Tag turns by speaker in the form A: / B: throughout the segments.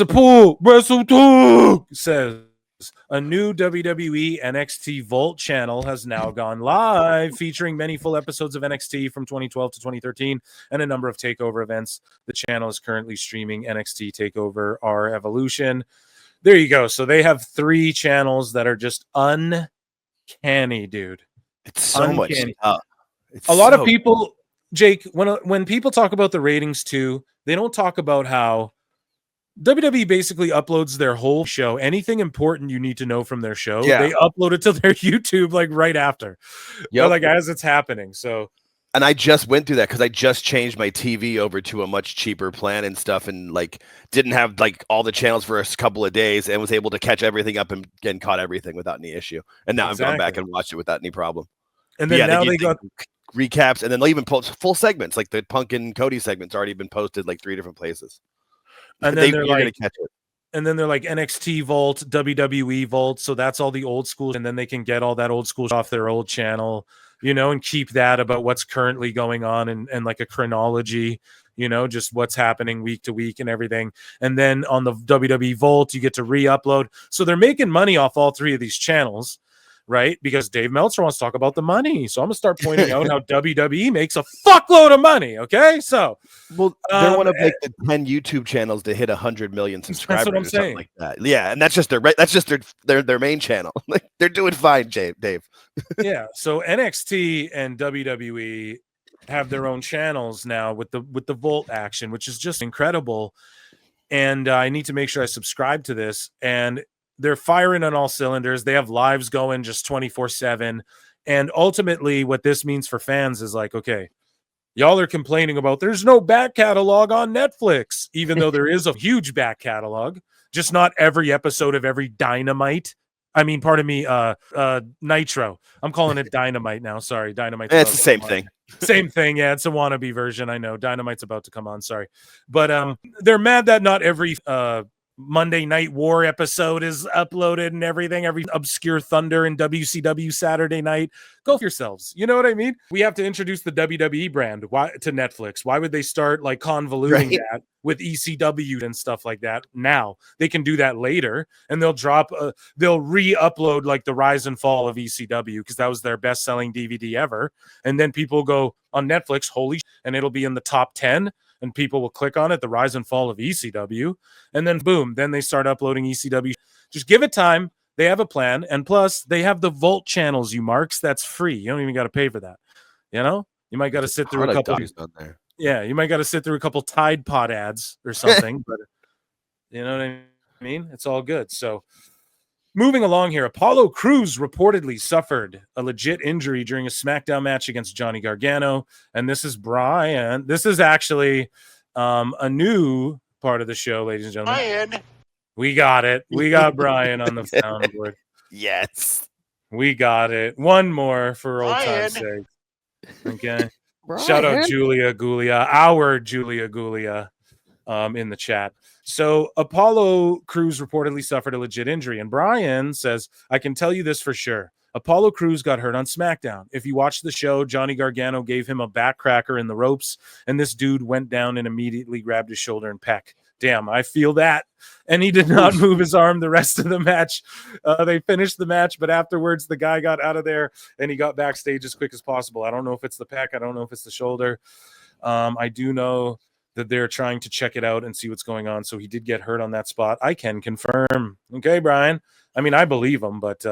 A: Support Wrestle Times says a new WWE NXT Vault channel has now gone live, featuring many full episodes of NXT from 2012 to 2013 and a number of takeover events. The channel is currently streaming NXT TakeOver R Evolution. There you go. So they have 3 channels that are just uncanny, dude.
B: It's so
A: uncanny.
B: much.
A: A lot of people, Jake, when people talk about the ratings too, they don't talk about how WWE basically uploads their whole show. Anything important you need to know from their show, they upload it to their YouTube like right after, like as it's happening. So,
B: and I just went through that because I just changed my TV over to a much cheaper plan and stuff, and like didn't have like all the channels for a couple of days, and was able to catch everything up and caught everything without any issue. And now I've gone back and watched it without any problem.
A: And then now they got
B: recaps, and then they'll even post full segments, like the Punk and Cody segments already been posted like 3 different places.
A: And then they're like, catch it. And then they're like NXT Vault, WWE Vault. So that's all the old school. And then they can get all that old school off their old channel, and keep that about what's currently going on and like a chronology, just what's happening week to week and everything. And then on the WWE Vault, you get to re-upload. So they're making money off all 3 of these channels. Right? Because Dave Meltzer wants to talk about the money. So I'm going to start pointing out how WWE makes a fuckload of money. Okay. So,
B: they want to make the 10 YouTube channels to hit 100 million subscribers.
A: That's what I'm saying.
B: Like that. Yeah. And that's just their main channel. Like they're doing fine, Dave.
A: Yeah. So NXT and WWE have their own channels now with the Volt action, which is just incredible. And I need to make sure I subscribe to this. And they're firing on all cylinders. They have lives going just 24/7. And ultimately what this means for fans is like, okay, y'all are complaining about there's no back catalog on Netflix, even though there is a huge back catalog, just not every episode of every Dynamite. I mean, pardon me, Nitro. I'm calling it Dynamite now. Sorry, Dynamite.
B: It's the same thing.
A: Same thing. Yeah, it's a wannabe version. I know. Dynamite's about to come on. Sorry. But they're mad that not every Monday Night War episode is uploaded and everything, every obscure Thunder and WCW Saturday night. Go for yourselves. You know what I mean? We have to introduce the WWE brand to Netflix. Why would they start like convoluting that with ECW and stuff like that now? They can do that later, and they'll re-upload like the rise and fall of ECW because that was their best-selling DVD ever. And then people go on Netflix, and it'll be in the top 10. And people will click on it, the rise and fall of ECW. And then boom, then they start uploading ECW. Just give it time. They have a plan. And plus, they have the Volt channels, you marks. That's free. You don't even got to pay for that. You might got to sit through a couple. Yeah, you might got to sit through a couple Tide Pod ads or something. But you know what I mean? It's all good. So moving along here, Apollo Crews reportedly suffered a legit injury during a SmackDown match against Johnny Gargano. And this is Brian. This is actually a new part of the show, ladies and gentlemen.
C: Brian.
A: We got it. We got Brian on the soundboard.
B: Yes.
A: We got it. One more for old time's sake. Okay. Shout out Julia Gulia, our Julia Gulia in the chat. So Apollo Crews reportedly suffered a legit injury. And Brian says, I can tell you this for sure. Apollo Crews got hurt on SmackDown. If you watch the show, Johnny Gargano gave him a backcracker in the ropes, and this dude went down and immediately grabbed his shoulder and peck. Damn, I feel that. And he did not move his arm the rest of the match. They finished the match, but afterwards the guy got out of there and he got backstage as quick as possible. I don't know if it's the pec. I don't know if it's the shoulder. I do know that they're trying to check it out and see what's going on. So he did get hurt on that spot. I can confirm. Okay, Brian. I mean, I believe him, but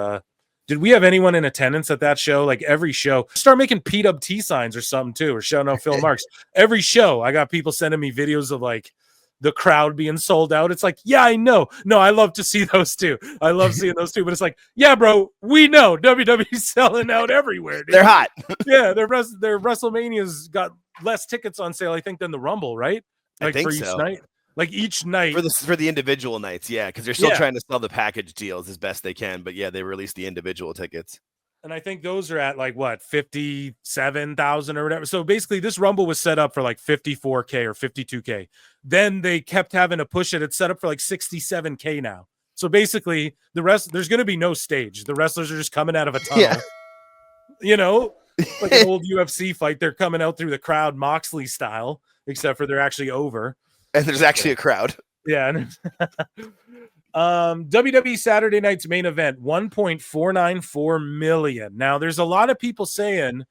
A: did we have anyone in attendance at that show? Like every show, start making PWT signs or something too, or shouting out Phil Marks. Every show, I got people sending me videos of like the crowd being sold out. It's like, yeah, I know. No, I love to see those too. I love seeing those too. But it's like, yeah, bro, we know WWE's selling out everywhere. Dude.
B: They're hot.
A: Yeah, their WrestleMania's got less tickets on sale, I think, than the Rumble, right? Like
B: I think
A: for each
B: so.
A: night. Like each night
B: for the individual nights, yeah, because they're still trying to sell the package deals as best they can, but yeah, they release the individual tickets.
A: And I think those are at like what 57,000 or whatever. So basically, this Rumble was set up for like 54K or 52K. Then they kept having to push it. It's set up for like 67K now. So basically, there's going to be no stage. The wrestlers are just coming out of a tunnel. Yeah. You know, like an old UFC fight. They're coming out through the crowd, Moxley style, except for they're actually over.
B: And there's actually a crowd.
A: Yeah. WWE Saturday night's main event, 1.494 million. Now, there's a lot of people saying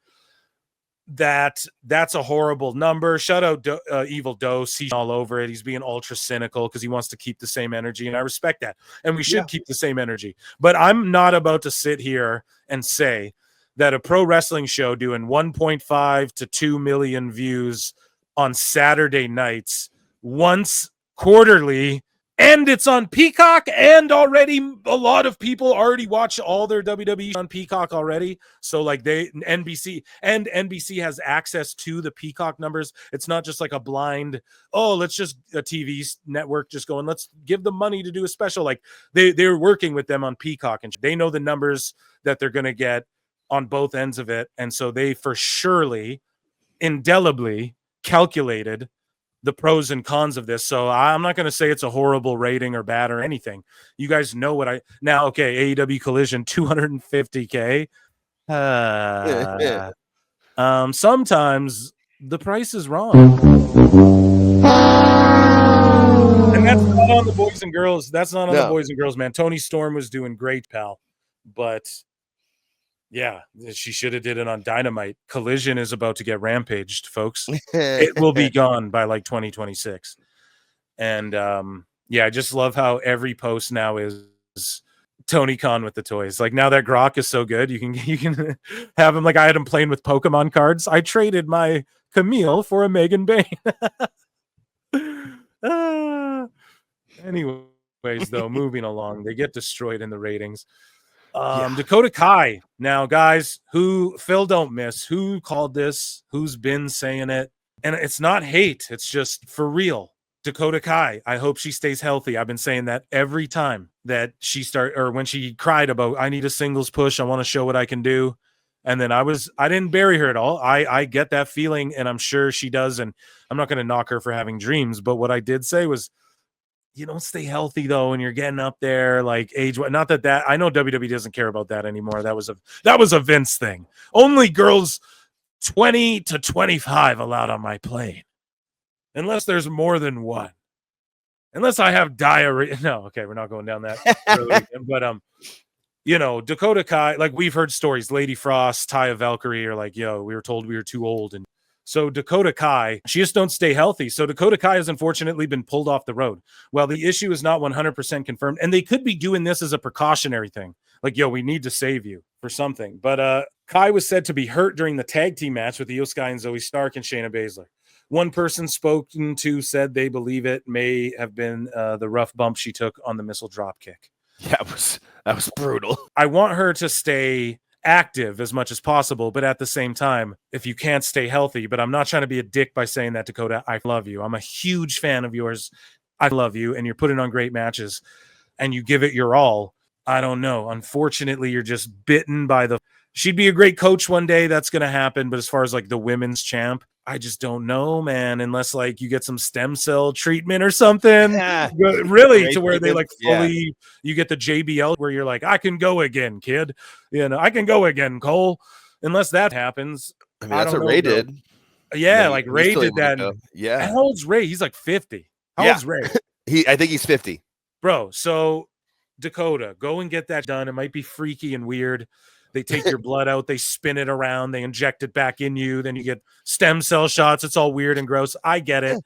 A: that's a horrible number. Shout out Evil Dose. He's all over it. He's being ultra cynical because he wants to keep the same energy, and I respect that. And we should keep the same energy. But I'm not about to sit here and say that a pro wrestling show doing 1.5 to 2 million views on Saturday nights once quarterly, and it's on Peacock, and already a lot of people already watch all their WWE on Peacock already. So like NBC has access to the Peacock numbers. It's not just like a blind, let's just a TV network just going, let's give them money to do a special. Like they're working with them on Peacock, and they know the numbers that they're going to get on both ends of it. And so they for surely indelibly calculated the pros and cons of this. So I'm not going to say it's a horrible rating or bad or anything. You guys know what okay, AEW Collision, 250K. Sometimes the price is wrong. And that's not on the boys and girls. That's not on the boys and girls, man. Tony Storm was doing great, pal. But yeah, she should have did it on Dynamite. Collision is about to get rampaged, folks. It will be gone by like 2026. And I just love how every post now is Tony Khan with the toys. Like now that Grok is so good, you can have him. Like I had him playing with Pokemon cards. I traded my Camille for a Megan Bane. Anyways, though, moving along, they get destroyed in the ratings. Dakota Kai. Now, guys, Phil don't miss, who called this, who's been saying it, and it's not hate, it's just for real. Dakota Kai, I hope she stays healthy. I've been saying that every time that when she cried about, I need a singles push, I want to show what I can do. And then I didn't bury her at all. I get that feeling, and I'm sure she does, and I'm not going to knock her for having dreams, but what I did say was, you don't stay healthy though, and you're getting up there like age. Not that I know WWE doesn't care about that anymore. That was a Vince thing. Only girls 20 to 25 allowed on my plane, unless there's more than one. Unless I have diarrhea. No, okay, we're not going down that road again. But Dakota Kai, like we've heard stories. Lady Frost, Taya Valkyrie are like, yo, we were told we were too old, and so Dakota Kai, she just don't stay healthy. So Dakota Kai has unfortunately been pulled off the road. Well, the issue is not 100% confirmed, and they could be doing this as a precautionary thing. Like, yo, we need to save you for something. But Kai was said to be hurt during the tag team match with Io Sky and Zoe Stark and Shayna Baszler. One person spoken to said they believe it may have been the rough bump she took on the missile drop kick.
B: Yeah, that was brutal.
A: I want her to stay active as much as possible, but at the same time, if you can't stay healthy, but I'm not trying to be a dick by saying that, Dakota, I love you. I'm a huge fan of yours. I love you, and you're putting on great matches, and you give it your all. I don't know. Unfortunately, you're just bitten by she'd be a great coach one day. That's going to happen. But as far as like the women's champ, I just don't know, man, unless like you get some stem cell treatment or something, really, to where they like fully, you get the JBL where you're like, I can go again, kid. I can go again, Cole. Unless that happens.
B: I mean, that's what Ray did.
A: Yeah, like Ray did that.
B: Yeah.
A: How old's Ray? He's like 50. How old's Ray?
B: I think he's 50.
A: Bro, so Dakota, go and get that done. It might be freaky and weird. They take your blood out, they spin it around, they inject it back in you, then you get stem cell shots. It's all weird and gross. I get it.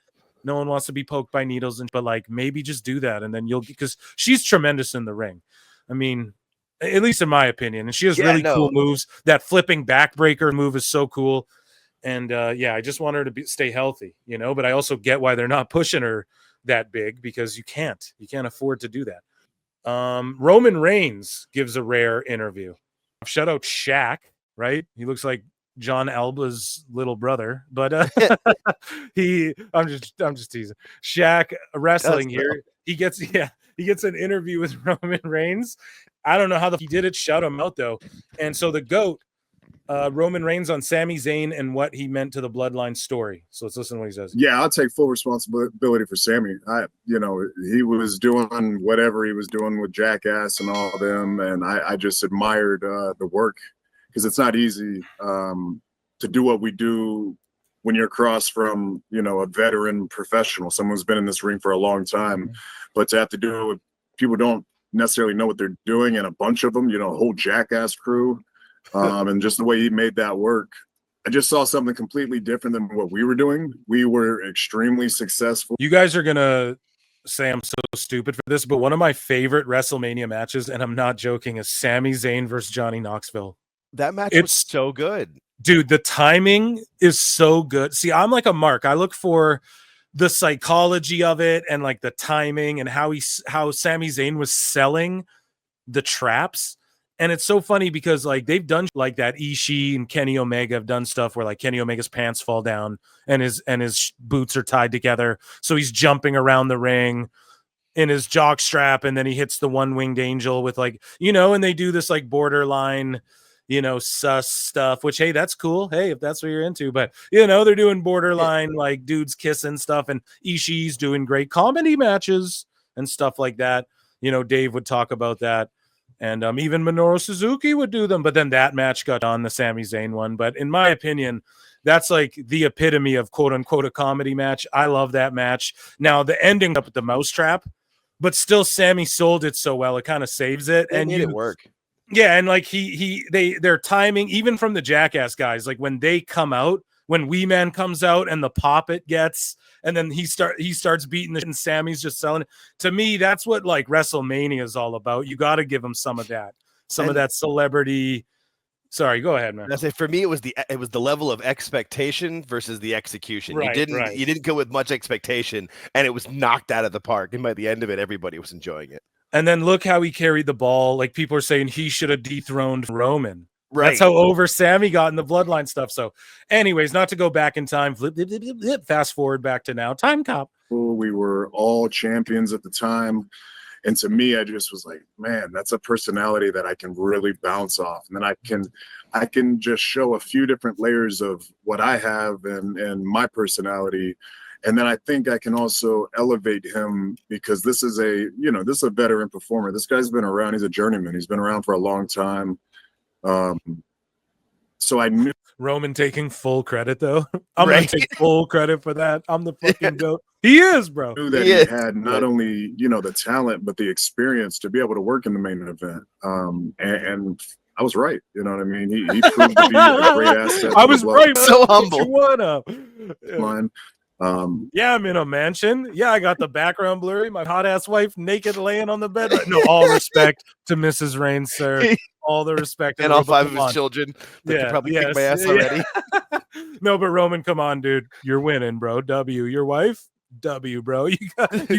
A: No one wants to be poked by needles, but like maybe just do that, and then because she's tremendous in the ring. I mean, at least in my opinion, and she has really cool moves. That flipping backbreaker move is so cool, and I just want her to stay healthy, But I also get why they're not pushing her that big, because you can't afford to do that. Roman Reigns gives a rare interview. Shout out Shaq, right? He looks like John Alba's little brother, but I'm just teasing. Shaq wrestling here. He gets an interview with Roman Reigns. I don't know how he did it. Shout him out though. And so the GOAT, Roman Reigns on Sami Zayn and what he meant to the Bloodline story. So let's listen to what he says.
C: Yeah, I'll take full responsibility for Sami. He was doing whatever he was doing with Jackass and all of them, and I just admired the work, because it's not easy to do what we do when you're across from, you know, a veteran professional, someone who's been in this ring for a long time, but to have to do it with people who don't necessarily know what they're doing, and a bunch of them, you know, a whole Jackass crew, and just the way he made that work. I just saw something completely different than what we were doing. We were extremely successful.
A: You guys are gonna say I'm so stupid for this, but one of my favorite WrestleMania matches, and I'm not joking, is Sami Zayn versus Johnny Knoxville.
B: That match was so good.
A: Dude, the timing is so good. See, I'm like a Mark. I look for the psychology of it and like the timing and how Sami Zayn was selling the traps. And it's so funny because like they've done like that. Ishii and Kenny Omega have done stuff where like Kenny Omega's pants fall down and his boots are tied together. So he's jumping around the ring in his jock strap, and then he hits the one-winged angel with like, you know, and they do this like borderline, you know, sus stuff, which, hey, that's cool. Hey, if that's what you're into, but you know, they're doing borderline like dudes kissing stuff, and Ishii's doing great comedy matches and stuff like that. You know, Dave would talk about that. And even Minoru Suzuki would do them. But then that match got on, the Sami Zayn one. But in my opinion, that's like the epitome of quote unquote a comedy match. I love that match. Now the ending up with the mousetrap, but still Sami sold it so well, it kind of saves it.
B: And made it work.
A: Yeah, and like their timing, even from the Jackass guys, like when they come out, when Wee Man comes out and the pop it gets, and then he starts beating the, and Sammy's just selling it. To me, that's what like WrestleMania is all about. You got to give them some of that, of that celebrity. Sorry, go ahead, man.
B: I say for me, it was the level of expectation versus the execution.
A: Right,
B: you didn't go with much expectation, and it was knocked out of the park. And by the end of it, everybody was enjoying it.
A: And then look how he carried the ball. Like people are saying he should have dethroned Roman.
B: Right.
A: That's how over Sami got in the Bloodline stuff. So anyways, not to go back in time, fast forward back to now. Time cop.
C: We were all champions at the time. And to me, I just was like, man, that's a personality that I can really bounce off. And then I can just show a few different layers of what I have and my personality. And then I think I can also elevate him, because this is a veteran performer. This guy's been around. He's a journeyman. He's been around for a long time. So I knew
A: Roman taking full credit though. I'm gonna take full credit for that. I'm the fucking goat. He is, bro.
C: Knew that he had not only, you know, the talent, but the experience to be able to work in the main event. And I was right. You know what I mean? He proved to be a great asset.
A: I was right.
B: So humble.
A: What up?
C: Yeah,
A: I'm in a mansion. Yeah, I got the background blurry. My hot ass wife naked laying on the bed. No, all respect to Mrs. Reigns, sir. All the respect.
B: And all 5 of his children. That probably kicked my ass already.
A: No, but Roman, come on, dude. You're winning, bro. W. Your wife? W, bro. You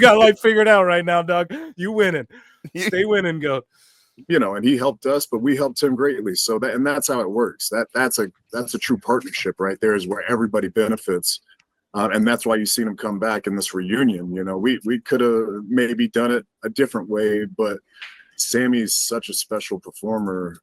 A: got life figured out right now, dog. You winning. Stay winning, goat.
C: You know, and he helped us, but we helped him greatly. So that's how it works. That's a true partnership right there, is where everybody benefits. And that's why you've seen him come back in this reunion. You know, we could have maybe done it a different way, but Sammy's such a special performer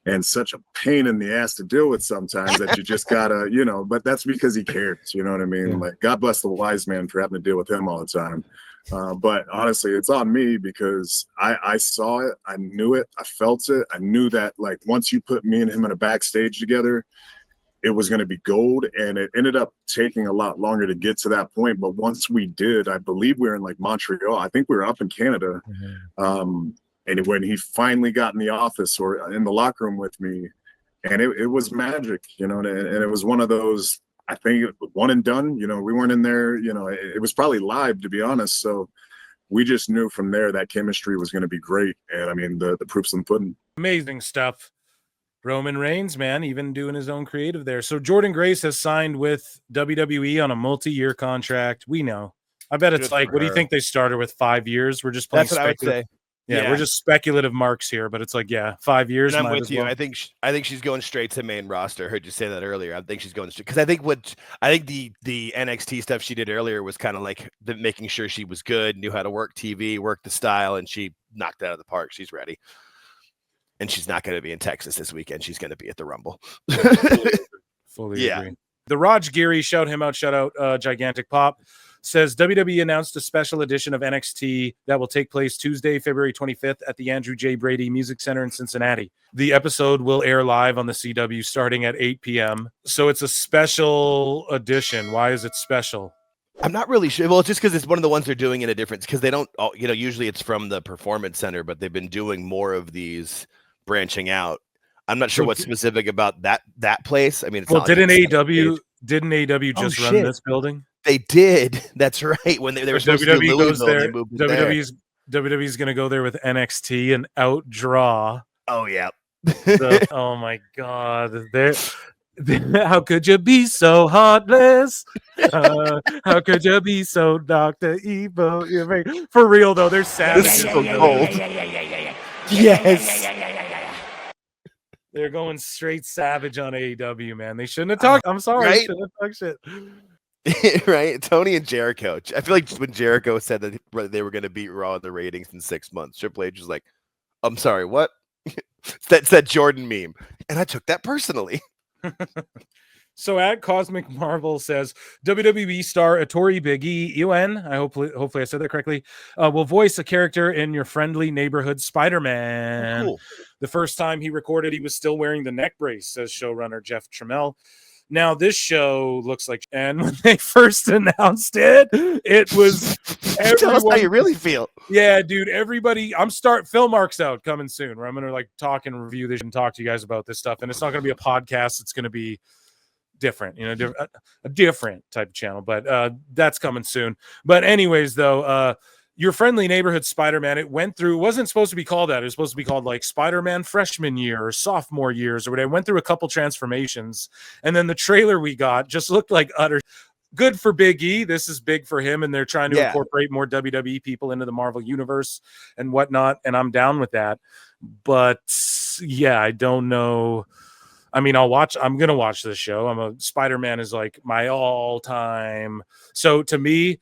C: and such a pain in the ass to deal with sometimes that you just gotta, you know, but that's because he cares. You know what I mean? Like, God bless the wise man for having to deal with him all the time. But honestly, it's on me, because I saw it, I knew it, I felt it. I knew that, like, once you put me and him in a backstage together, it was going to be gold. And it ended up taking a lot longer to get to that point. But once we did, I believe we were in like Montreal. I think we were up in Canada. And when he finally got in the office or in the locker room with me, and it was magic, you know, and it was one of those, I think, one and done. You know, we weren't in there, you know, it was probably live, to be honest. So we just knew from there that chemistry was going to be great. And I mean, the proof's in the pudding.
A: Amazing stuff. Roman Reigns, man, even doing his own creative there. So Jordan Grace has signed with WWE on a multi-year contract. We know. I bet it's like, what do you think they started with, 5 years? We're just playing.
B: That's what I would say.
A: Yeah, we're just speculative marks here, but it's like, 5 years.
B: And I'm with you. Well. I think she's going straight to main roster. I heard you say that earlier. I think she's going straight, because I think the NXT stuff she did earlier was kind of like making sure she was good, knew how to work TV, work the style, and she knocked it out of the park. She's ready. And she's not going to be in Texas this weekend. She's going to be at the Rumble.
A: Fully agree. The Raj Giri, shout him out, shout out Gigantic Pop. says WWE announced a special edition of NXT that will take place Tuesday, February 25th at the Andrew J. Brady Music Center in Cincinnati. The episode will air live on the CW starting at 8 p.m. So it's a special edition. Why is it special?
B: I'm not really sure. Well, it's just because it's one of the ones they're doing in a different, because they don't, usually it's from the Performance Center, but they've been doing more of these branching out. I'm not sure what's specific about that place. I mean, it's
A: didn't AEW just run this building?
B: They did. That's right. When they were supposed to do Louisville, they moved it
A: WWE's going to go there with NXT and outdraw.
B: Oh yeah.
A: Oh my God. How could you be so heartless? How could you be so Dr. Evil? For real though, they're savage.
B: So cold. Yes.
A: They're going straight savage on AEW, man. They shouldn't have talked. I'm sorry.
B: Right?
A: They shouldn't have talked
B: shit. Right? Tony and Jericho. I feel like when Jericho said that they were going to beat Raw in the ratings in 6 months, Triple H was like, I'm sorry, what? That's that Jordan meme. And I took that personally.
A: So at Cosmic Marvel says WWE star Ettore Big E UN, hopefully I said that correctly, will voice a character in your friendly neighborhood Spider-Man.
B: Cool.
A: The first time he recorded, he was still wearing the neck brace, says showrunner Jeff Trammell. Now this show looks like, and when they first announced it, it was
B: tell us how you really feel.
A: Yeah, dude. Everybody, Phil Mark's out coming soon, where I'm gonna like talk and review this and talk to you guys about this stuff. And it's not gonna be a podcast, it's gonna be different, a different type of channel, but that's coming soon. But anyways, though, your friendly neighborhood Spider-Man, it wasn't supposed to be called that. It was supposed to be called like Spider-Man freshman year or sophomore years or whatever. It went through a couple transformations, and then the trailer we got just looked like utter good for Big E. This is big for him, and they're trying to incorporate more WWE people into the Marvel universe and whatnot, and I'm down with that. But yeah, I don't know. I mean, I'm going to watch this show. Spider-Man is like my all-time. So to me,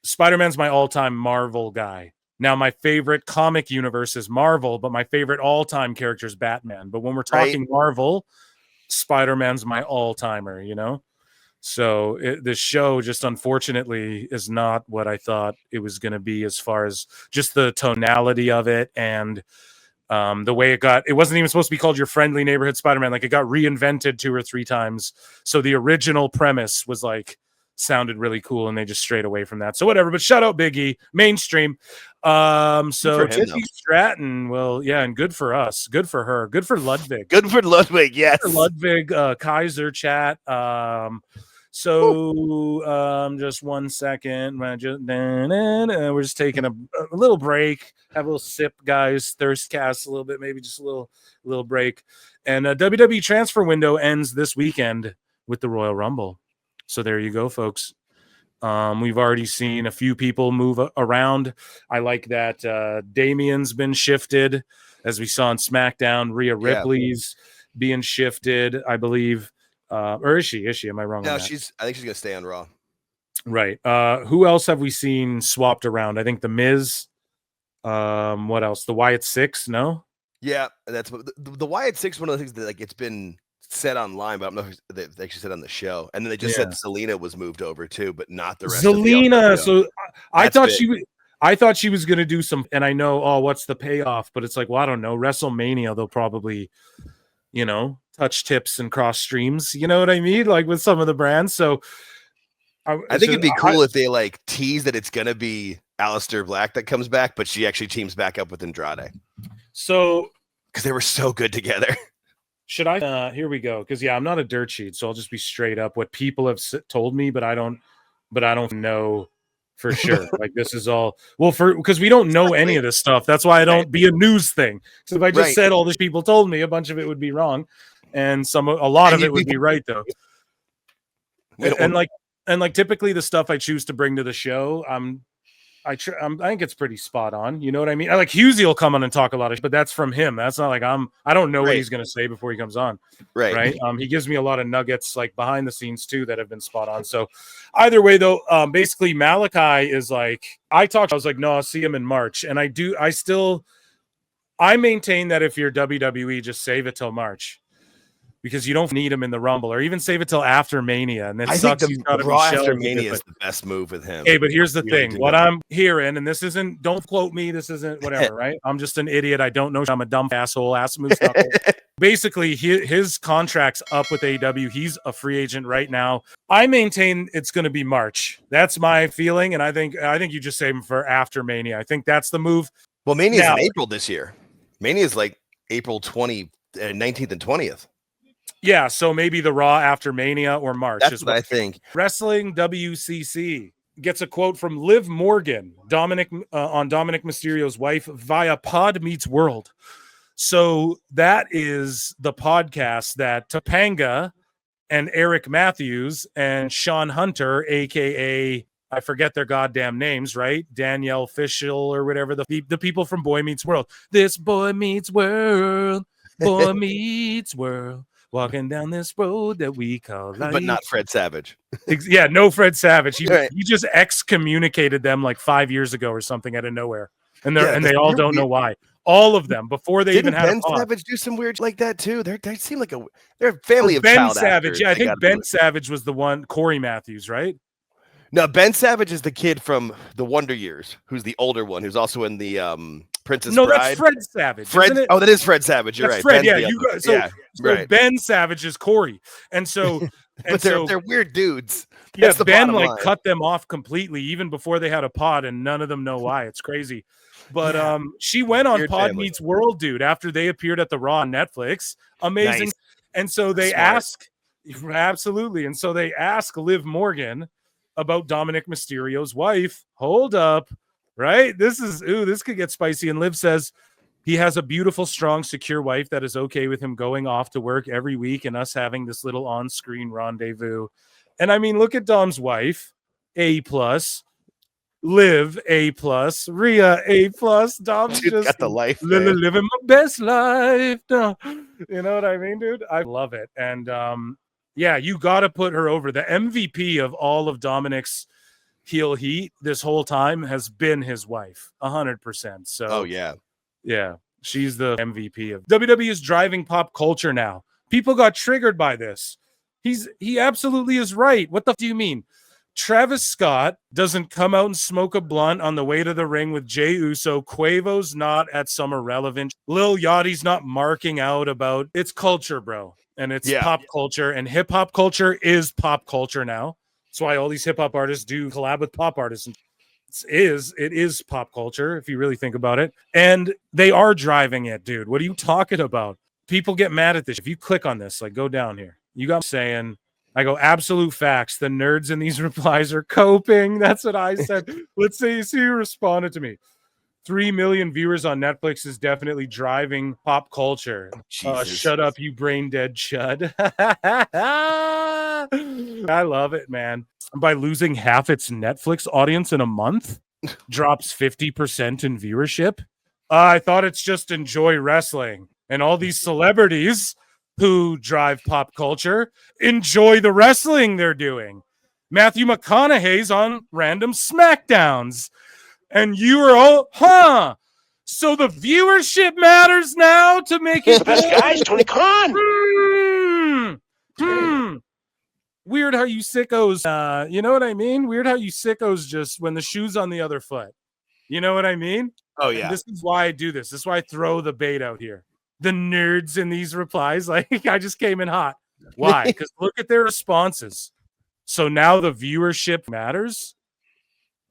A: Spider-Man's my all-time Marvel guy. Now, my favorite comic universe is Marvel, but my favorite all-time character is Batman. But when we're talking Marvel, Spider-Man's my all-timer, So the show just unfortunately is not what I thought it was going to be as far as just the tonality of it and the way it wasn't even supposed to be called your friendly neighborhood Spider-Man. Like it got reinvented 2 or 3 times. So the original premise was like sounded really cool and they just strayed away from that. So whatever, but shout out Big E, mainstream. So Tiffany Stratton, well, yeah, and good for us. Good for her. Good for Ludwig.
B: Good for Ludwig, yes.
A: Good for Ludwig, Kaiser chat. So just 1 second. We're just taking a little break. Have a little sip, guys. Thirst cast a little bit, maybe just a little break. And WWE transfer window ends this weekend with the Royal Rumble. So there you go, folks. We've already seen a few people move around. I like that Damien's been shifted, as we saw on SmackDown. Rhea Ripley's being shifted, I believe. Or is she? Am I wrong?
B: No,
A: on that?
B: I think she's gonna stay on Raw.
A: Right. Who else have we seen swapped around? I think the Miz. What else? The Wyatt Six? No.
B: Yeah, that's the Wyatt Six. One of the things that like it's been said online, but I don't know if they actually said on the show. And then they just said Zelina was moved over too, but not the rest.
A: Zelina.
B: Of the
A: so I thought I thought she was going to do some, and I know, what's the payoff? But it's like, well, I don't know. WrestleMania, they'll probably, touch tips and cross streams. You know what I mean? Like with some of the brands. So
B: I think it'd be cool if they like tease that it's going to be Aleister Black that comes back, but she actually teams back up with Andrade.
A: So
B: because they were so good together.
A: Should I? Here we go. Because I'm not a dirt sheet, so I'll just be straight up. What people have told me, but I don't know for sure. Like this is all because we don't know any of this stuff. That's why I don't be a news thing. So if I just said all these people told me, a bunch of it would be wrong, and a lot of it would be right though. And like typically the stuff I choose to bring to the show, I think it's pretty spot on. You know what I mean? I like Husey will come on and talk a lot of shit, but that's from him. That's not like I don't know what he's going to say before he comes on. Right. He gives me a lot of nuggets like behind the scenes too that have been spot on. So either way though, basically Malachi is like, I was like, no, I'll see him in March. And I maintain that if you're WWE, just save it till March because you don't need him in the Rumble, or even save it till after Mania. And it
B: I
A: sucks.
B: think the Raw after Mania is the best move with him.
A: Hey, but here's the
B: Really
A: thing. What I'm hearing, and this isn't, don't quote me, this isn't whatever, right? I'm just an idiot. I don't know. I'm a dumb asshole. Ass moose knuckle. Basically, his contract's up with AEW. He's a free agent right now. I maintain it's going to be March. That's my feeling, and I think you just save him for after Mania. I think that's the move.
B: Well, Mania's in April this year. Mania's like April 19th and 20th.
A: Yeah, so maybe the Raw after Mania or March.
B: That's what I think.
A: Wrestling WCC gets a quote from Liv Morgan, on Dominic Mysterio's wife via Pod Meets World. So that is the podcast that Topanga and Eric Matthews and Sean Hunter, a.k.a. I forget their goddamn names, right? Danielle Fishel or whatever, the people from Boy Meets World. This Boy Meets World, Boy Meets World, walking down this road that we call life.
B: But not Fred Savage.
A: Yeah, no Fred Savage. He just excommunicated them like 5 years ago or something out of nowhere. And they all don't know why. All of them before they even had
B: Ben Savage do some weird like that too. They seem like they're a family of
A: Ben
B: child
A: Savage.
B: actors.
A: Yeah, I think Ben Savage was the one. Corey Matthews, right?
B: No, Ben Savage is the kid from the Wonder Years, who's the older one, who's also in the Princess Bride.
A: No, that's Fred Savage. Isn't it?
B: Oh, that is Fred Savage. You're
A: that's
B: right.
A: Fred, so
B: right.
A: Ben Savage is Corey, and so
B: but they're weird dudes.
A: That's Ben cut them off completely even before they had a pod, and none of them know why. It's crazy. But she went on Pod Meets World, dude, after they appeared at the Raw on Netflix. Amazing. Nice. And so they ask Liv Morgan about Dominic Mysterio's wife. Hold up, right? This could get spicy. And Liv says he has a beautiful, strong, secure wife that is okay with him going off to work every week and us having this little on-screen rendezvous. And I mean, look at Dom's wife, A+. Liv A+, Rhea A+, Dom's
B: dude,
A: just
B: got the life,
A: living my best life. No. You know what I mean, dude? I love it. And you got to put her over. The MVP of all of Dominic's heel heat this whole time has been his wife, 100%. So yeah, she's the MVP of WWE is driving pop culture now. People got triggered by this. He absolutely is right. What the do you mean? Travis Scott doesn't come out and smoke a blunt on the way to the ring with Jey Uso. Quavo's not at some irrelevant. Lil Yachty's not marking out about it's culture, bro. And it's pop culture, and hip hop culture is pop culture now. That's why all these hip hop artists do collab with pop artists. It is pop culture if you really think about it. And they are driving it, dude. What are you talking about? People get mad at this. If you click on this, like go down here, you got saying, I go, absolute facts. The nerds in these replies are coping. That's what I said. Let's see who responded to me. 3 million viewers on Netflix is definitely driving pop culture. Shut up, you brain dead chud. I love it, man. By losing half its Netflix audience in a month, drops 50% in viewership. I thought it's just enjoy wrestling. And all these celebrities who drive pop culture enjoy the wrestling they're doing. Matthew McConaughey's on random SmackDowns. And you are all, so the viewership matters now to make it.
D: The best guy's Tony Khan.
A: Weird how you sickos, you know what I mean? Weird how you sickos just when the shoe's on the other foot. You know what I mean?
B: Oh, yeah.
A: And this is why I do this. This is why I throw the bait out here. The nerds in these replies, like I just came in hot. Why? Because look at their responses. So now the viewership matters.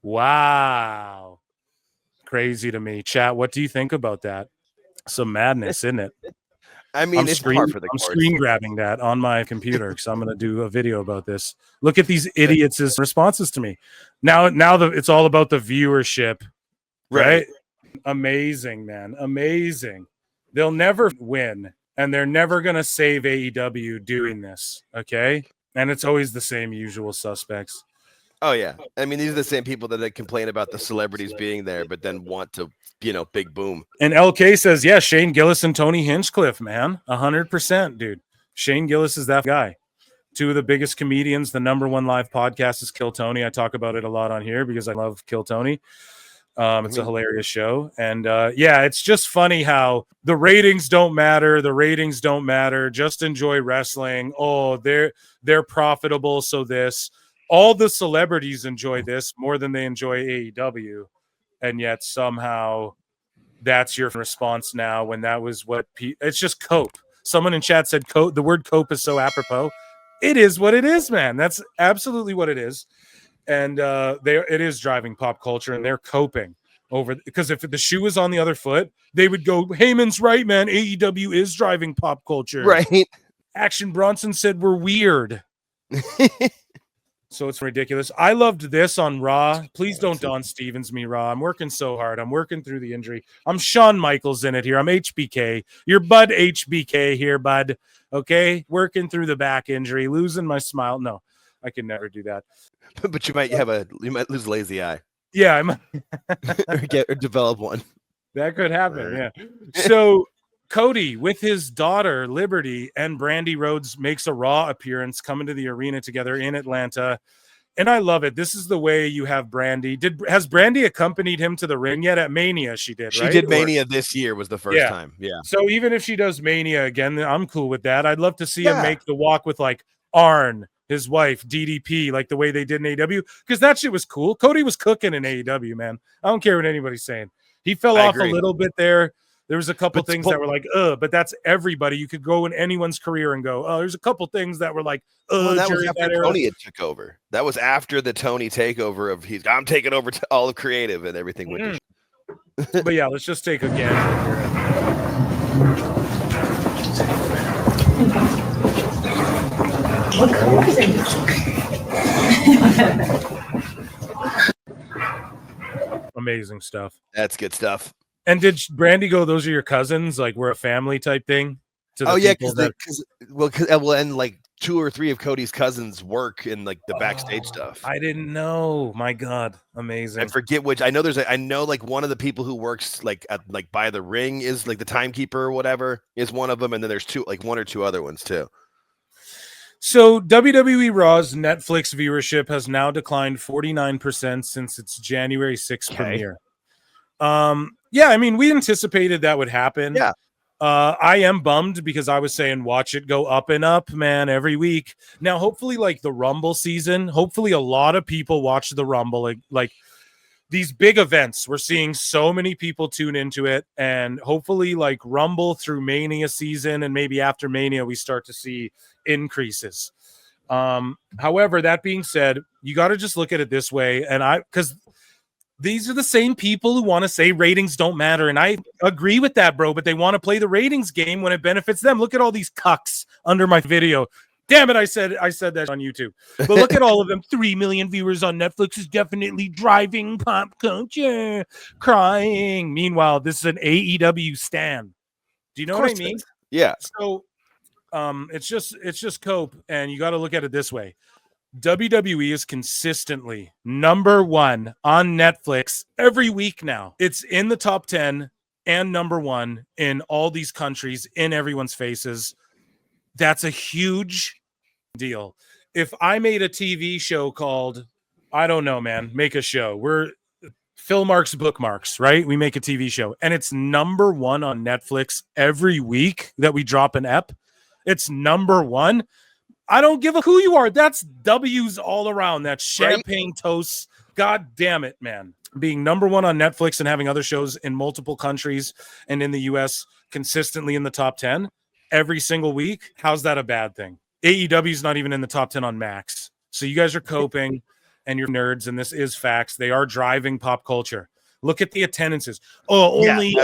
A: Wow. Crazy to me. Chat, what do you think about that? Some madness, isn't it?
B: I mean, it's par for the course.
A: I'm screen grabbing that on my computer because I'm going to do a video about this. Look at these idiots' responses to me. Now it's all about the viewership, right? Amazing, man. Amazing. They'll never win, and they're never going to save AEW doing this, okay? And it's always the same usual suspects.
B: Oh, yeah. I mean, these are the same people that complain about the celebrities being there, but then want to, big boom.
A: And LK says, yeah, Shane Gillis and Tony Hinchcliffe, man. 100%, dude. Shane Gillis is that guy. Two of the biggest comedians. The #1 live podcast is Kill Tony. I talk about it a lot on here because I love Kill Tony. It's a hilarious show. And yeah, it's just funny how the ratings don't matter. The ratings don't matter. Just enjoy wrestling. Oh, they're profitable. So all the celebrities enjoy this more than they enjoy AEW. And yet somehow that's your response now when that was it's just cope. Someone in chat said cope. The word cope is so apropos. It is what it is, man. That's absolutely what it is. And it is driving pop culture, and they're coping over because if the shoe was on the other foot, they would go, Heyman's right, man. AEW is driving pop culture.
B: Right.
A: Action Bronson said we're weird. So it's ridiculous. I loved this on Raw. Please don't Don Stevens me, Raw. I'm working so hard. I'm working through the injury. I'm Shawn Michaels in it here. I'm HBK. Your bud HBK here, bud. Okay? Working through the back injury. Losing my smile. No, I can never do that.
B: But you might lose a lazy eye.
A: Yeah, I might
B: or develop one.
A: That could happen. Right. Yeah. So Cody with his daughter Liberty and Brandy Rhodes makes a Raw appearance coming to the arena together in Atlanta. And I love it. This is the way you have Brandy. Has Brandy accompanied him to the ring yet? At Mania she did, right?
B: She did Mania this year was the first time. Yeah.
A: So even if she does Mania again, I'm cool with that. I'd love to see him make the walk with like Arn, his wife, DDP, like the way they did in AEW, because that shit was cool. Cody was cooking in AEW, man. I don't care what anybody's saying. He fell off a little bit there. There was a couple things that were like, but that's everybody. You could go in anyone's career and go, there's a couple things that were like,
B: that was after Tony had took over. That was after the Tony takeover of I'm taking over to all of creative and everything.
A: But yeah, let's just take a gander. Amazing stuff.
B: That's good stuff.
A: And did Brandy go, those are your cousins? Like we're a family type thing?
B: And like 2 or 3 of Cody's cousins work in like the backstage stuff.
A: I didn't know. My God. Amazing.
B: I forget which. I know like one of the people who works like by the ring is like the timekeeper or whatever is one of them. And then there's 1 or 2 other ones too.
A: So WWE Raw's Netflix viewership has now declined 49% since its January 6th premiere. Yeah, I mean, we anticipated that would happen.
B: Yeah.
A: I am bummed because I was saying watch it go up and up, man, every week. Now, hopefully, like the Rumble season, hopefully a lot of people watch the Rumble. Like these big events, we're seeing so many people tune into it, and hopefully like Rumble through Mania season, and maybe after Mania, we start to see increases. However, that being said, you got to just look at it this way, and because these are the same people who want to say ratings don't matter. And I agree with that, bro, but they want to play the ratings game when it benefits them. Look at all these cucks under my video. Damn it, I said that on YouTube. But look at all of them. 3 million viewers on Netflix is definitely driving pop culture. Crying. Meanwhile, this is an AEW stan. Do you know what I mean?
B: Yeah.
A: So it's just cope, and you got to look at it this way. WWE is consistently number 1 on Netflix every week now. It's in the top 10 and number 1 in all these countries, in everyone's faces. That's a huge deal. If I made a TV show called, I don't know, man, make a show. We're Phil Marks Bookmarks, right? We make a TV show, and it's number 1 on Netflix every week that we drop an ep. It's number 1. I don't give a who you are. That's W's all around. That's champagne toast. God damn it, man. Being number 1 on Netflix and having other shows in multiple countries and in the US consistently in the top 10 every single week. How's that a bad thing? AEW is not even in the top 10 on Max. So you guys are coping and you're nerds, and this is facts. They are driving pop culture. Look at the attendances. Only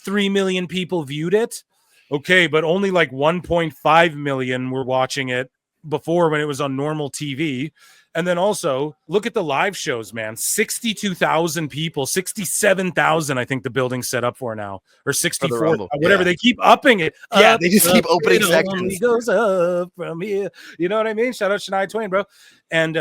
A: 3 million people viewed it. Okay, but only like 1.5 million were watching it before when it was on normal TV. And then also look at the live shows, man. 62,000 people, 67,000, I think the building's set up for now, or 64, whatever. They keep upping it.
B: Yeah, they just keep opening sections.
A: Only goes up from here. You know what I mean? Shout out Shania Twain, bro. And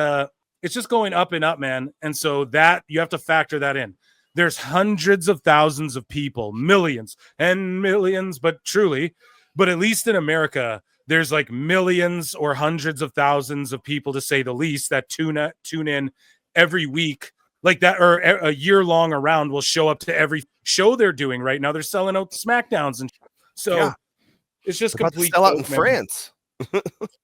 A: it's just going up and up, man. And so that you have to factor that in. There's hundreds of thousands of people, millions and millions, but at least in America, there's like millions or hundreds of thousands of people, to say the least, that tune in every week like that, or a year long around will show up to every show they're doing right now. They're selling out SmackDowns, and so it's just complete
B: sell out in
A: dope, man.
B: France.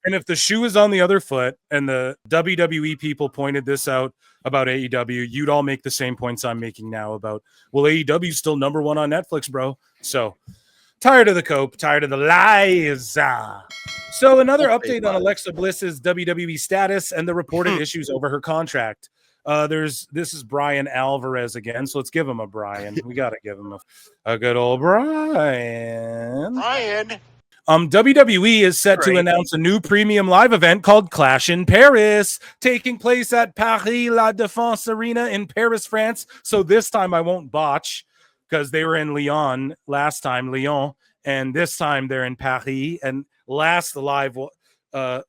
A: And if the shoe is on the other foot, and the WWE people pointed this out about AEW, you'd all make the same points I'm making now about, well, AEW's still number one on Netflix, bro. So tired of the cope, tired of the lies. So another update on Alexa Bliss's WWE status and the reported issues over her contract. This is Brian Alvarez again, so let's give him a Brian. We got to give him a good old Brian. WWE is set to announce a new premium live event called Clash in Paris, taking place at Paris La Défense Arena in Paris, France. So this time I won't botch, because they were in Lyon last time, and this time they're in Paris. And last live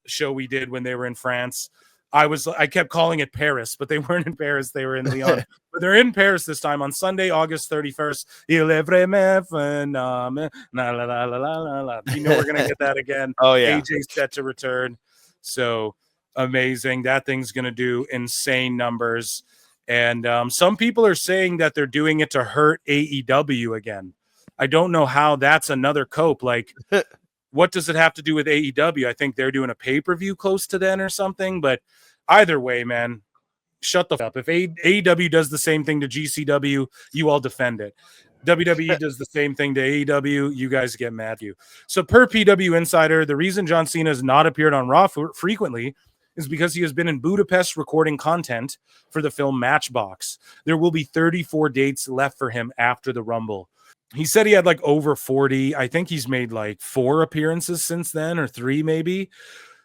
A: show we did when they were in France, I kept calling it Paris, but they weren't in Paris, they were in Lyon. But they're in Paris this time on Sunday, August 31st. Il est vraiment phénoménal. You know we're gonna get that again.
B: Oh yeah.
A: AJ's set to return. So amazing. That thing's gonna do insane numbers. And some people are saying that they're doing it to hurt AEW again. I don't know how that's another cope. Like, what does it have to do with AEW? I think they're doing a pay-per-view close to then or something. But either way, man, shut the fuck up. If AEW does the same thing to GCW, you all defend it. WWE does the same thing to AEW, you guys get mad at you. So per PW Insider, the reason John Cena has not appeared on Raw frequently is because he has been in Budapest recording content for the film Matchbox. There will be 34 dates left for him after the Rumble. He said he had like over 40. I think he's made like 4 appearances since then, or 3 maybe.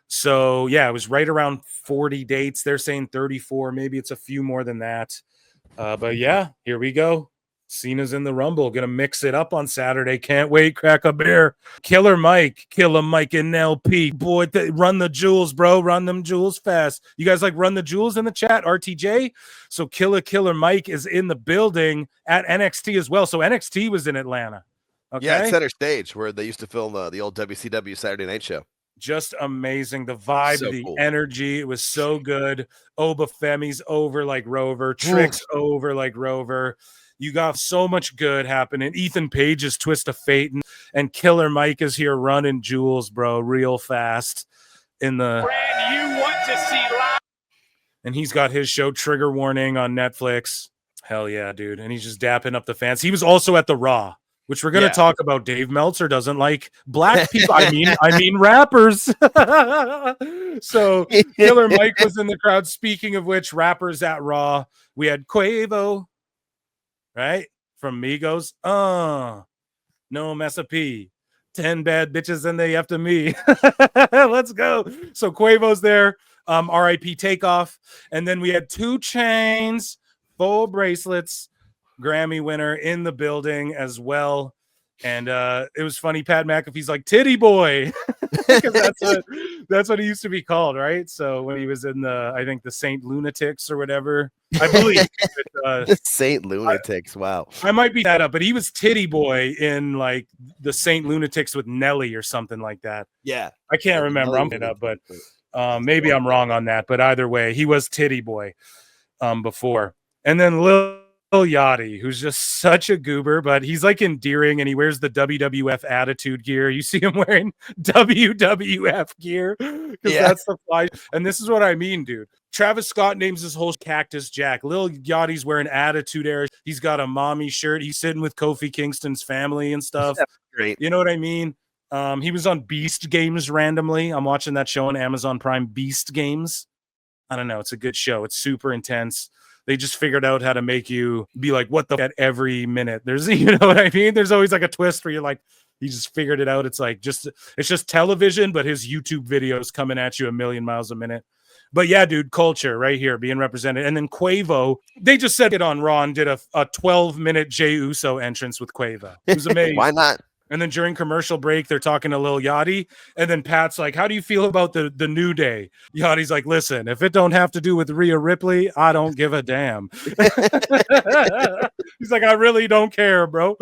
A: So yeah, it was right around 40 dates. They're saying 34. Maybe it's a few more than that. But yeah, here we go. Cena's in the Rumble. Gonna mix it up on Saturday. Can't wait. Crack a beer. Killer Mike and LP. Boy, run the jewels, bro. Run them jewels fast. You guys like run the jewels in the chat? RTJ. So Killer Mike is in the building at NXT as well. So NXT was in Atlanta. Okay.
B: Yeah, it's Center Stage where they used to film the old WCW Saturday Night Show.
A: Just amazing. The vibe,
B: So
A: the
B: cool.
A: energy. It was so good. Oba Femi's over like Rover. Trick's over like Rover. You got so much good happening. Ethan Page's Twist of Fate, and Killer Mike is here running jewels, bro, real fast in the.
D: Brand you want to see live.
A: And he's got his show Trigger Warning on Netflix. Hell yeah, dude. And he's just dapping up the fans. He was also at the Raw, which we're going to talk about. Dave Meltzer doesn't like black people. I mean rappers. So Killer Mike was in the crowd. Speaking of which, rappers at Raw, we had Quavo, right? From Migos. No mess up P. 10 bad bitches and they after me. Let's go. So Quavo's there. RIP Takeoff. And then we had 2 Chainz, 4 bracelets, Grammy winner in the building as well. And it was funny. Pat McAfee's like Titty Boy, because that's what he used to be called, right? So when he was in I think the Saint Lunatics or whatever, I believe.
B: Saint Lunatics. Wow.
A: I might be that up, but he was Titty Boy in like the Saint Lunatics with Nelly or something like that.
B: Yeah,
A: I can't remember. I'm it up, but maybe I'm wrong on that. But either way, he was Titty Boy before. And then Lil Yachty, who's just such a goober, but he's like endearing, and he wears the WWF attitude gear. You see him wearing WWF gear because that's the fly. And this is what I mean, dude. Travis Scott names his whole Cactus Jack. Lil Yachty's wearing attitude era. He's got a mommy shirt. He's sitting with Kofi Kingston's family and stuff.
B: That's great.
A: You know what I mean? He was on Beast Games randomly. I'm watching that show on Amazon Prime, Beast Games. I don't know. It's a good show. It's super intense. They just figured out how to make you be like, what the at every minute. There's, you know what I mean? There's always like a twist where you're like, he just figured it out. It's like it's just television, but his YouTube videos coming at you a million miles a minute. But yeah, dude, culture right here being represented. And then Quavo, they just said it on Raw and did a 12-minute Jey Uso entrance with Quavo. It was amazing.
B: Why not?
A: And then during commercial break, they're talking to Lil Yachty. And then Pat's like, how do you feel about the New Day? Yachty's like, listen, if it don't have to do with Rhea Ripley, I don't give a damn. He's like, I really don't care, bro.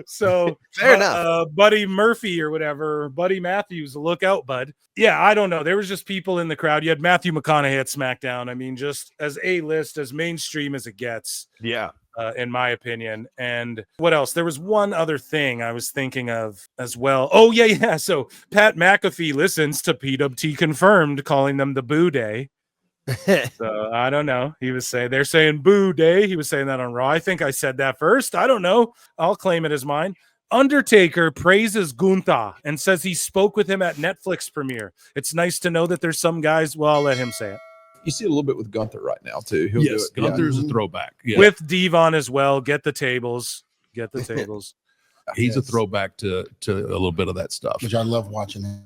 A: So
B: Fair enough.
A: Buddy Murphy or whatever, Buddy Matthews, look out, bud. Yeah, I don't know. There was just people in the crowd. You had Matthew McConaughey at SmackDown. I mean, just as A-list, as mainstream as it gets.
B: Yeah.
A: In my opinion. And what else? There was one other thing I was thinking of as well. Oh, yeah. So Pat McAfee listens to PWT Confirmed, calling them the Boo Day. So I don't know. He was saying, they're saying Boo Day. He was saying that on Raw. I think I said that first. I don't know. I'll claim it as mine. Undertaker praises Gunther and says he spoke with him at Netflix premiere. It's nice to know that there's some guys. Well, I'll let him say it.
E: You see a little bit with Gunther right now too. He'll do it.
F: Gunther's a throwback. Yeah.
A: With Devon as well. Get the tables.
F: He's a throwback to a little bit of that stuff.
G: Which I love watching him.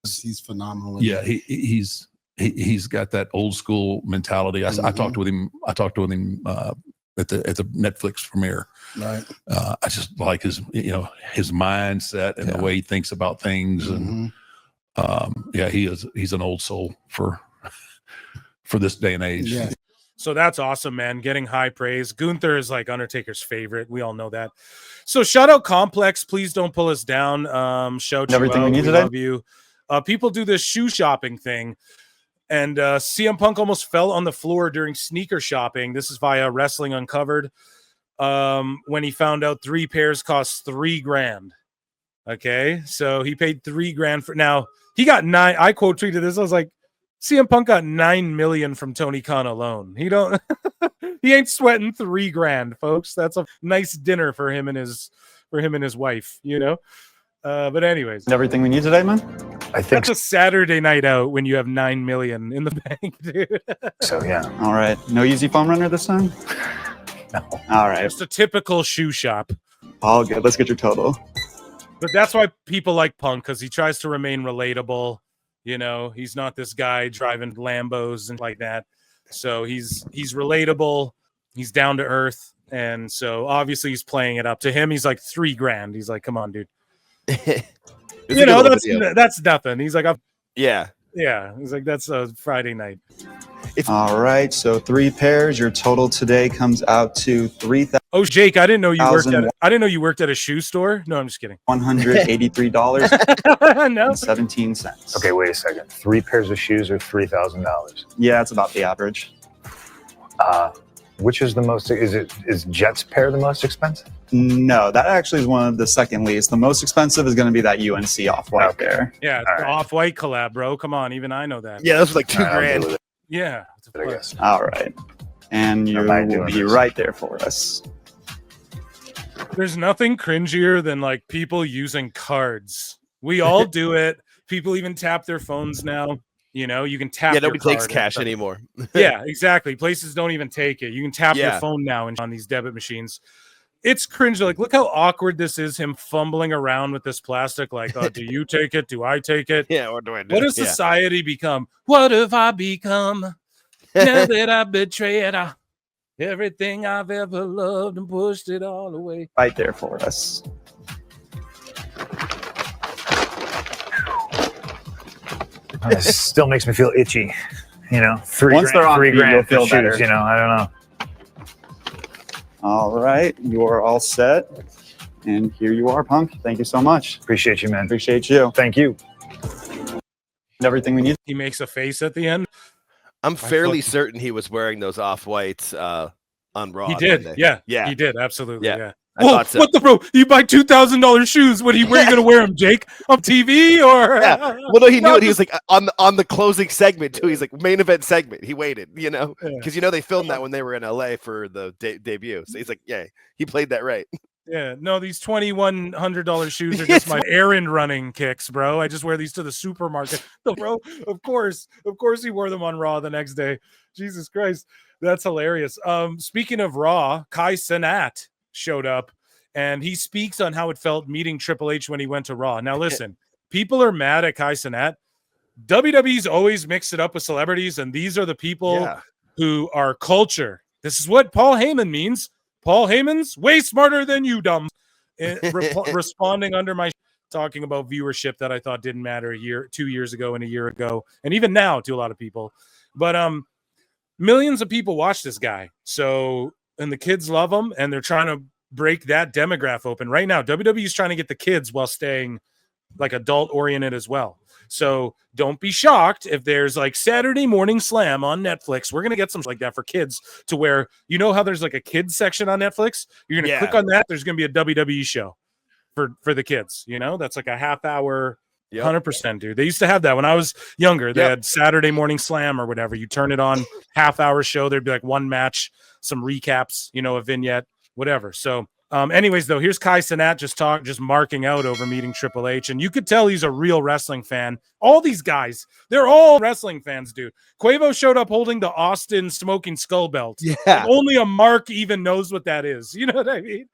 G: He's phenomenal.
F: Yeah, he's got that old school mentality. I talked with him. I talked with him at the Netflix premiere.
G: Right.
F: I just like his mindset and the way he thinks about things. And he's an old soul for this day and age.
G: Yeah.
A: So that's awesome, man. Getting high praise. Gunther is like Undertaker's favorite. We all know that. So shout out Complex. Please don't pull us down. Shout
H: everything
A: you out.
H: we need
A: We
H: today.
A: love you. People do this shoe shopping thing. And CM Punk almost fell on the floor during sneaker shopping. This is via Wrestling Uncovered. When he found out 3 pairs cost $3,000. Okay. So he paid $3,000 for, now he got 9. I quote tweeted this. I was like, CM Punk got $9 million from Tony Khan alone. He ain't sweating $3,000, folks. That's a nice dinner for him and his wife, you know. But anyways,
H: Everything we need today, man.
D: I think
A: that's a Saturday night out when you have $9 million in the bank, dude.
D: so, yeah.
H: All right. No easy foam runner this time?
D: No.
H: All right.
A: Just a typical shoe shop.
H: All good. Let's get your total.
A: But that's why people like Punk, because he tries to remain relatable. You know, he's not this guy driving Lambos and like that. So he's relatable. He's down to earth. And so obviously he's playing it up. To him, he's like $3,000. He's like, come on, dude. You know, that's nothing. He's like,
B: Yeah.
A: He's like, that's a Friday night.
H: All right. So 3 pairs. Your total today comes out to $3,183.
A: Oh, Jake, I didn't know you worked at a shoe store. No, I'm just kidding.
H: $183.17.
D: Okay, wait a second. 3 pairs of shoes are $3,000.
H: Yeah, that's about the average.
D: Which is the most? Is Jet's pair the most expensive?
H: No, that actually is one of the second least. The most expensive is going to be that UNC off-white there.
A: Yeah, it's the Off-White collab, bro. Come on, even I know that.
B: Yeah, that's like $2,000.
A: Yeah.
D: I guess.
H: All right. And you will be right there for us.
A: There's nothing cringier than like people using cards. We all do it. People even tap their phones now. You know, you can tap.
B: Yeah, nobody
A: your
B: takes
A: card
B: cash anymore.
A: Yeah, exactly. Places don't even take it. You can tap your
B: Yeah.
A: phone now on these debit machines. It's cringe. Like, look how awkward this is. Him fumbling around with this plastic. Like, do you take it? Do I take it?
B: Yeah, what do I do?
A: What has society become? What have I become? Now that I betrayed everything I've ever loved and pushed it all away.
H: Right there for us.
D: It still makes me feel itchy. You know,
H: Once they're on feet, you'll
D: $3,000
H: feel
D: for
H: better.
D: shoes. You know, I don't know.
H: All right. You are all set. And here you are, Punk. Thank you so much.
D: Appreciate you, man.
H: Appreciate you.
D: Thank you.
H: Everything we need.
A: He makes a face at the end.
B: I'm fairly certain he was wearing those off-whites on Raw.
A: He did.
B: Monday.
A: Yeah. He did. Absolutely. Yeah.
B: I
A: Whoa,
B: thought so.
A: what the bro? You buy $2,000 shoes. Where are you going to wear them, Jake? On TV or?
B: Yeah. Well, no, he knew it. He was like on the closing segment too. He's like main event segment. He waited, you know, because they filmed that when they were in LA for the debut. So he's like, yeah, he played that right.
A: Yeah, no, these $2,100 shoes are just my errand running kicks, bro. I just wear these to the supermarket. So, bro, of course he wore them on Raw the next day. Jesus Christ, that's hilarious. Speaking of Raw, Kai Cenat showed up, and he speaks on how it felt meeting Triple H when he went to Raw. Now, listen, people are mad at Kai Cenat. WWE's always mixed it up with celebrities, and these are the people who are culture. This is what Paul Heyman means. Paul Heyman's way smarter than you, dumb. responding under my talking about viewership that I thought didn't matter 2 years ago and a year ago, and even now to a lot of people. But millions of people watch this guy. So, and the kids love him, and they're trying to break that demographic open right now. WWE is trying to get the kids while staying like adult oriented as well. So don't be shocked if there's like Saturday Morning Slam on Netflix. We're going to get something like that for kids, to where, you know how there's like a kids section on Netflix? You're going to click on that. There's going to be a WWE show for the kids, you know, that's like a half hour. 100%, dude. They used to have that when I was younger. They had Saturday Morning Slam or whatever. You turn it on, half hour show. There'd be like one match, some recaps, you know, a vignette, whatever. So anyways, though, here's Kai Cenat just marking out over meeting Triple H. And you could tell he's a real wrestling fan. All these guys, they're all wrestling fans, dude. Quavo showed up holding the Austin Smoking Skull belt.
B: Yeah.
A: Like, only a Mark even knows what that is. You know what I mean?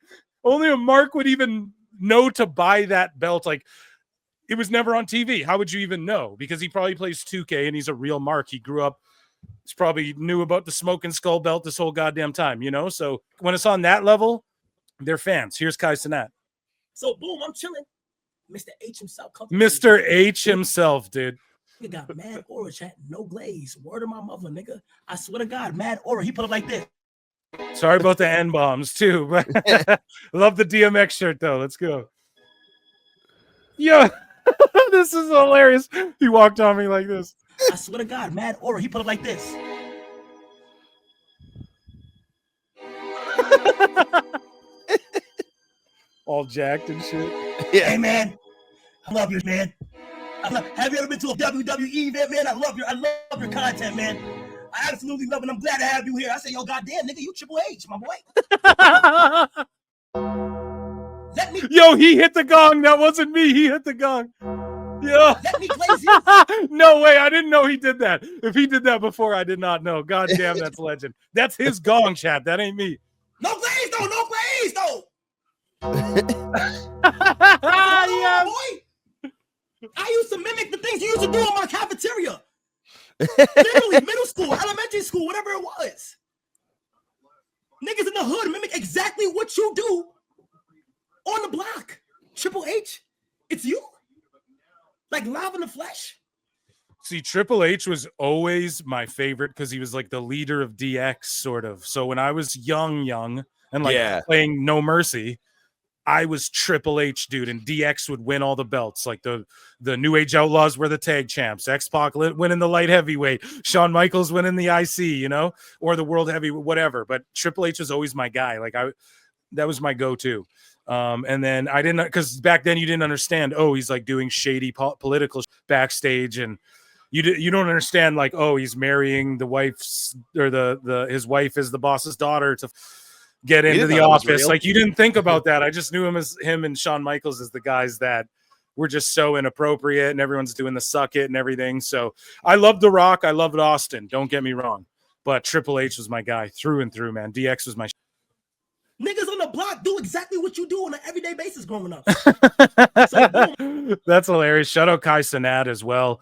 A: Only a Mark would even know to buy that belt. Like, it was never on TV. How would you even know? Because he probably plays 2K and he's a real Mark. He grew up, he's probably knew about the Smoking Skull belt this whole goddamn time, you know? So when it's on that level, they're fans. Here's Kai Cenat.
I: So boom, I'm chilling. Mr. H himself.
A: Mr. H himself, dude.
I: He got mad aura chat, no glaze. Word of my mother, nigga. I swear to God, mad aura. He put it like this.
A: Sorry about the N-bombs too, but love the DMX shirt though. Let's go. Yo. This is hilarious. He walked on me like this.
I: I swear to God, mad aura. He put it like this.
A: All jacked and shit.
I: Yeah. Hey man, I love you, man. Have you ever been to a WWE event, man? I love your content, man. I absolutely love it. I'm glad to have you here. I say, yo, goddamn, nigga, you Triple H, my boy.
A: Yo, he hit the gong. That wasn't me. He hit the gong. Yo.
I: Let me glaze you.
A: No way. I didn't know he did that. If he did that before, I did not know. God damn, that's legend. That's his gong, chat. That ain't me.
I: No glaze, though. No glaze, though.
A: Yeah.
I: Boy. I used to mimic the things you used to do in my cafeteria. Literally, middle school, elementary school, whatever it was. Niggas in the hood mimic exactly what you do on the block. Triple H, it's you? Like live in the flesh?
A: See, Triple H was always my favorite because he was like the leader of DX, sort of. So when I was young, and like playing No Mercy, I was Triple H, dude, and DX would win all the belts. Like the New Age Outlaws were the tag champs. X-Pac winning the light heavyweight. Shawn Michaels winning the IC, you know, or the world heavyweight, whatever. But Triple H was always my guy. Like that was my go-to. And then I didn't, because back then you didn't understand. Oh, he's like doing shady political backstage, and you don't understand. Like, oh, he's marrying the wife's or his wife is the boss's daughter to get into the office. Like, you didn't think about that. I just knew him and Shawn Michaels as the guys that were just so inappropriate, and everyone's doing the suck it and everything. So I loved The Rock. I loved Austin. Don't get me wrong, but Triple H was my guy through and through, man. DX was my.
I: Niggas on the block do exactly what you do on an everyday basis growing up.
A: That's hilarious. Shout out Kai Cenat as well.